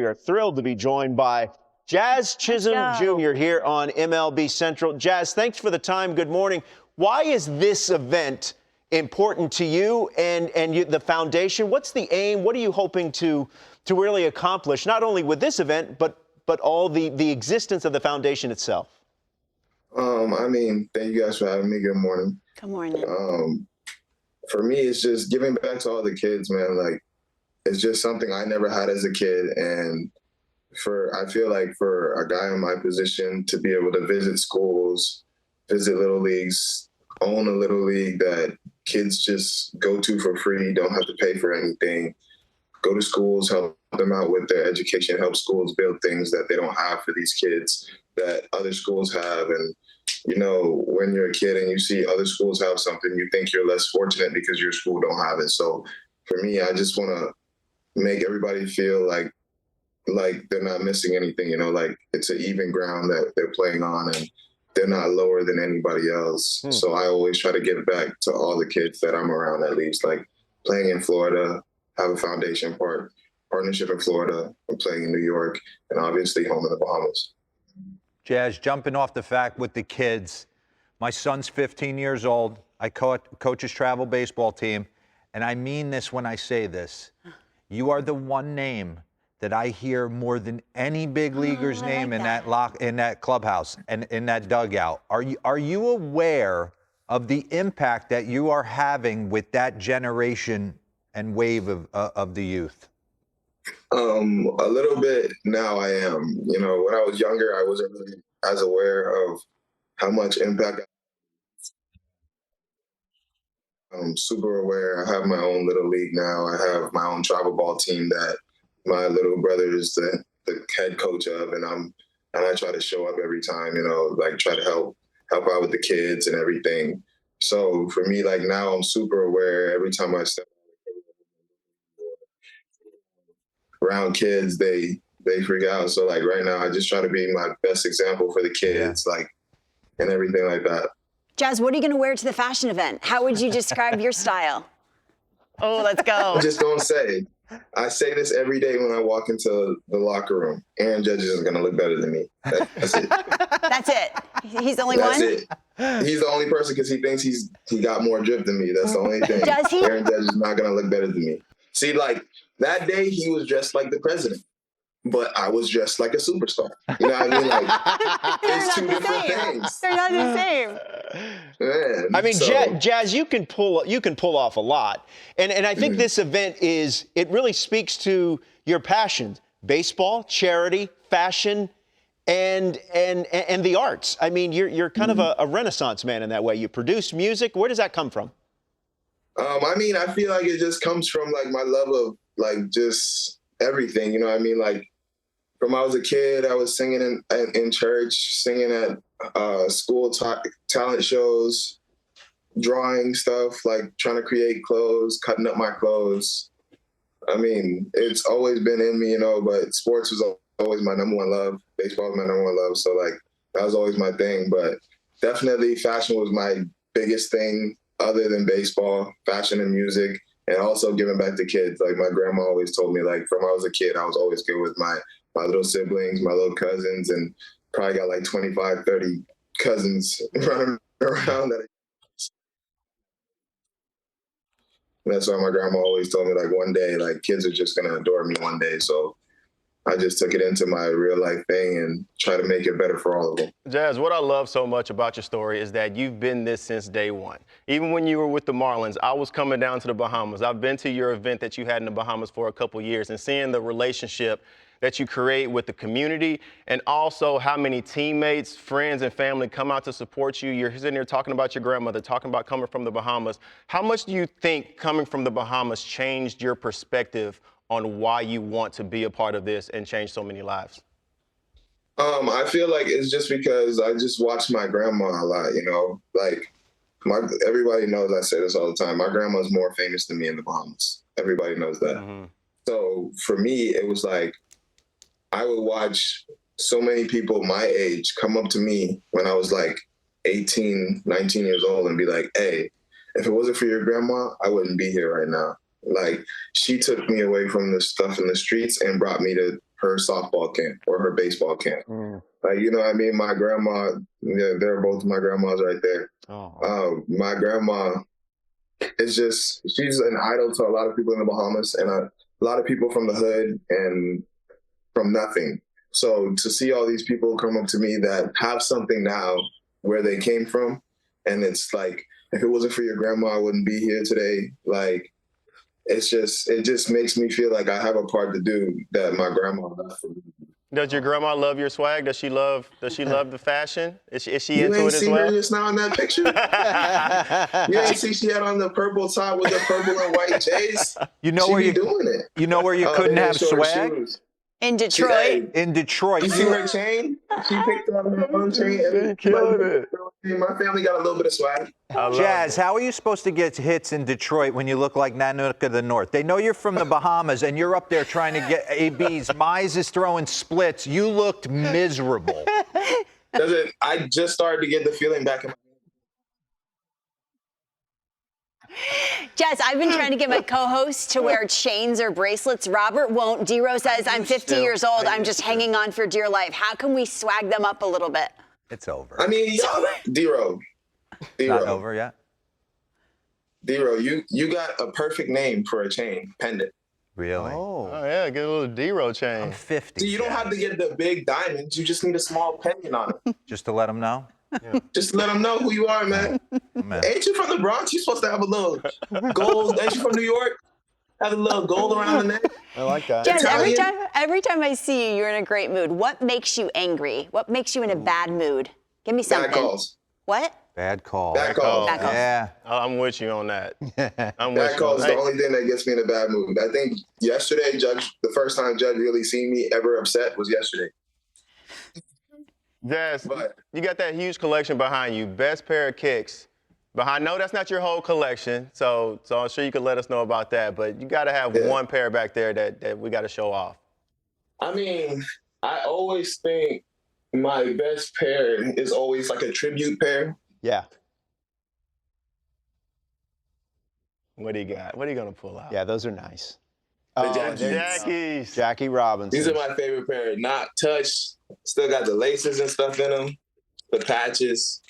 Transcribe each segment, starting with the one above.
we are thrilled to be joined by Jazz Chisholm Jr. here on MLB Central. Jazz, thanks for the time. Good morning. Why is this event important to you and the foundation? What's the aim? What are you hoping to really accomplish, not only with this event, but all the existence of the foundation itself? Thank you guys for having me. Good morning. Good morning. For me, it's just giving back to all the kids, man. Like, it's just something I never had as a kid. And I feel like for a guy in my position to be able to visit schools, visit little leagues, own a little league that kids just go to for free, don't have to pay for anything, go to schools, help them out with their education, help schools build things that they don't have for these kids that other schools have. And, you know, when you're a kid and you see other schools have something, you think you're less fortunate because your school don't have it. So for me, I just want to make everybody feel like they're not missing anything, you know, like it's an even ground that they're playing on and they're not lower than anybody else. So I always try to give back to all the kids that I'm around, at least, like playing in Florida, have a foundation partnership in Florida, and playing in New York, and obviously home in the Bahamas. Jazz, jumping off the fact with the kids, my son's 15 years old. I coach his travel baseball team, and I mean this when I say this. You are the one name that I hear more than any big leaguer's name in that clubhouse and in that dugout. Are you aware of the impact that you are having with that generation and wave of the youth? A little bit now I am. You know, when I was younger, I wasn't really as aware of how much impact. I'm super aware. I have my own little league now. I have my own travel ball team that my little brother is the head coach of, and I try to show up every time, you know, like try to help out with the kids and everything. So for me, like now I'm super aware. Every time I step around kids, they freak out. So like right now, I just try to be my best example for the kids, like, and everything like that. Jazz, what are you going to wear to the fashion event? How would you describe your style? Oh, let's go. I'm just going to say, I say this every day when I walk into the locker room. Aaron Judge is going to look better than me. That's it. That's it. He's the only one? That's it. He's the only person because he thinks he got more drip than me. That's the only thing. Does he? Aaron Judge is not going to look better than me. See, like, that day he was dressed like the president, but I was dressed like a superstar. You know what I mean? Like, it's two different things. They're not the same. Man, I mean, Jazz, you can pull off a lot, and I think this event it really speaks to your passions: baseball, charity, fashion, and the arts. I mean, you're kind of a Renaissance man in that way. You produce music. Where does that come from? I mean, I feel like it just comes from like my love of like just everything. You know what I mean? Like, from when I was a kid, I was singing in church, singing at school talent shows, drawing stuff, like trying to create clothes, cutting up my clothes. I mean, it's always been in me, you know, but sports was always my number one love. Baseball was my number one love. So like, that was always my thing, but definitely fashion was my biggest thing other than baseball, fashion and music, and also giving back to kids. Like my grandma always told me, like from when I was a kid, I was always good with my little siblings, my little cousins, and probably got like 25, 30 cousins running around. That's why my grandma always told me, like, one day, like, kids are just going to adore me one day. So I just took it into my real life thing and try to make it better for all of them. Jazz, what I love so much about your story is that you've been this since day one. Even when you were with the Marlins, I was coming down to the Bahamas. I've been to your event that you had in the Bahamas for a couple years, and seeing the relationship that you create with the community, and also how many teammates, friends, and family come out to support you. You're sitting here talking about your grandmother, talking about coming from the Bahamas. How much do you think coming from the Bahamas changed your perspective on why you want to be a part of this and change so many lives? I feel like it's just because I just watch my grandma a lot, you know, like everybody knows I say this all the time. My grandma's more famous than me in the Bahamas. Everybody knows that. Mm-hmm. So for me, it was like, I would watch so many people my age come up to me when I was like 18, 19 years old and be like, hey, if it wasn't for your grandma, I wouldn't be here right now. Like, she took me away from the stuff in the streets and brought me to her softball camp or her baseball camp. Like, you know what I mean? My grandma, yeah, they're both my grandmas right there. My grandma is just, she's an idol to a lot of people in the Bahamas and a lot of people from the hood and from nothing. So to see all these people come up to me that have something now where they came from, and it's like, if it wasn't for your grandma, I wouldn't be here today. Like, it just makes me feel like I have a part to do that my grandma left for me. Does your grandma love your swag? Does she love the fashion? Is she You into ain't it as seen well? her just now in that picture? You ain't see she had on the purple top with the purple and white J's? You know She where be you doing it. You know where you Oh, couldn't they have short swag? shoes. In Hey, Detroit. In Detroit. you see her chain? She picked up her own chain. My family got a little bit of swag. Jazz, how are you supposed to get hits in Detroit when you look like Nanook of the North? They know you're from the Bahamas, and you're up there trying to get ABs. Mize is throwing splits. You looked miserable. I just started to get the feeling back in my Jazz, I've been trying to get my co-hosts to wear chains or bracelets. Robert won't. D-Ro says, I'm 50 years old. I'm just hanging on for dear life. How can we swag them up a little bit? It's over. I mean, y'all, D-Ro. Not over yet? D-Ro, you got a perfect name for a chain, pendant. Really? Oh yeah, get a little D-Ro chain. I'm 50. So you don't have to get the big diamonds. You just need a small pendant on it. Just to let them know? Just let them know who you are, man. Man. Ain't you from the Bronx? You supposed to have a little gold. Ain't you from New York? Have a little gold around the neck. I like that. Jazz, Italian? every time I see you, you're in a great mood. What makes you angry? What makes you in a bad mood? Give me something. Bad calls. What? Bad call. Bad calls. Bad calls. Yeah. I'm with you on that. I'm with Bad you. calls is Hey, the only thing that gets me in a bad mood. I think yesterday, the first time Judge really seen me ever upset was yesterday. Jazz, But- you got that huge collection behind you. Best pair of kicks. I know that's not your whole collection, so I'm sure you could let us know about that. But you got to have one pair back there that we got to show off. I mean, I always think my best pair is always like a tribute pair. Yeah. What do you got? What are you gonna pull out? Yeah, those are nice. Jackies. Jackies. Jackie Robinson. These are my favorite pair. Not touched. Still got the laces and stuff in them. The patches.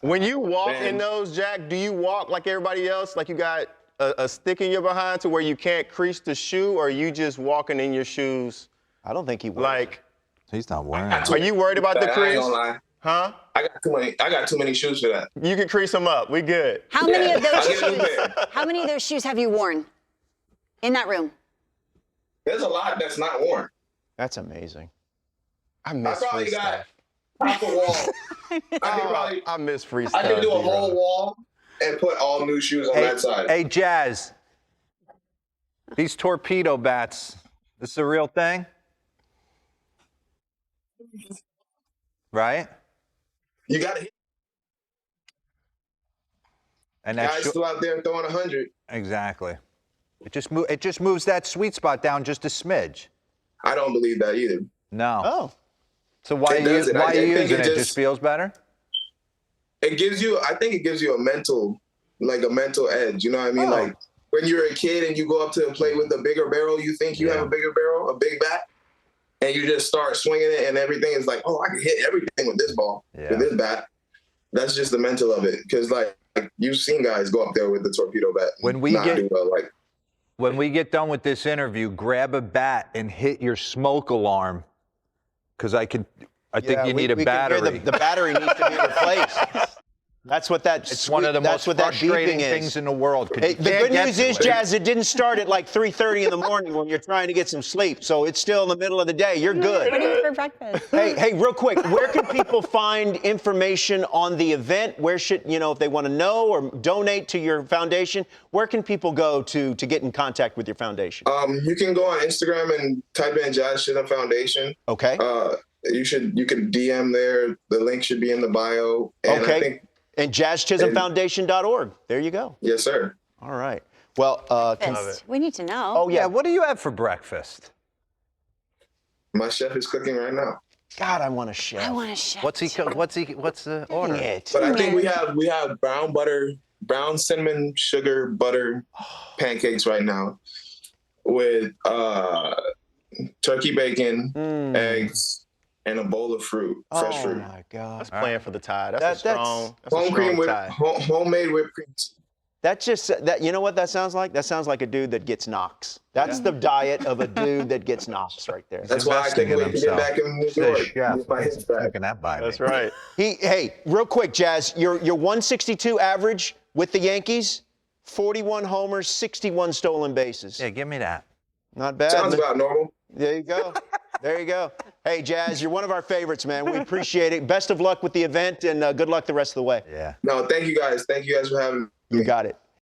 When you walk Man. in those, Jack, do you walk like everybody else? Like you got a stick in your behind to where you can't crease the shoe, or are you just walking in your shoes? I don't think he would. Like, He's not wearing are you worried about the I ain't crease? gonna lie. Huh? I got too many shoes for that. You can crease them up. We good. How many of those I'll get a new shoes? pair. How many of those shoes have you worn in that room? There's a lot that's not worn. That's amazing. I I miss probably free got stuff. half a wall. I miss free stuff. I can do a D-Ron. whole wall and put all new shoes on that side. Hey, Jazz. These torpedo bats, this is a real thing? Right? You got to hit And guys that's still out there throwing 100. exactly. It just moves that sweet spot down just a smidge. I don't believe that either. No. Oh. So why It are you doesn't. why I are you think using it it? Just just- feels better? I think it gives you a mental edge. You know what I mean? Oh. Like when you're a kid and you go up to a plate with a bigger barrel, you think you have a bigger barrel, a big bat, and you just start swinging it and everything is like, oh, I can hit everything with this ball, Yeah. with this bat. That's just the mental of it. Because like you've seen guys go up there with the torpedo bat and When we not get- do well. Like When we get done with this interview, grab a bat and hit your smoke alarm, because I think Yeah, you we- need a we can hear battery. The battery needs to be replaced. That's what that. It's one of the most frustrating things in the world. 'cause Hey, you the can't good get news to is, it. Jazz, it didn't start at like 3:30 in the morning when you're trying to get some sleep. So it's still in the middle of the day. You're What do good. you eat for breakfast? Hey, real quick, where can people find information on the event? Where should, if they want to know or donate to your foundation, where can people go to get in contact with your foundation? you can go on Instagram and type in Jazz Chisholm Foundation. Okay. You can DM there. The link should be in the bio. And Okay. I think, And jazzchisholmfoundation.org. There you go. yes, sir. All right. Well, We need to know. oh, Yeah, yeah. what do you have for breakfast? My chef is cooking right now. God, I want a chef. I want a chef. What's the order? Dang it. But I think we have brown cinnamon sugar butter pancakes right now with turkey bacon, eggs, and a bowl of fruit, fresh Oh fruit. my God. That's playing for the tie. That's a strong tie. Homemade whipped cream. That just you know what that sounds like? That sounds like a dude that gets knocks. That's the diet of a dude that gets knocks right there. That's why I can't wait to get back in New York. Get my hips back. Taking that by That's me. right. Hey, real quick, Jazz, your 162 average with the Yankees, 41 homers, 61 stolen bases. Yeah, give me that. Not bad. Sounds man. about normal. There you go. There you go. Hey, Jazz, you're one of our favorites, man. We appreciate it. Best of luck with the event, and good luck the rest of the way. Yeah. No, thank you guys. Thank you guys for having me. You got it.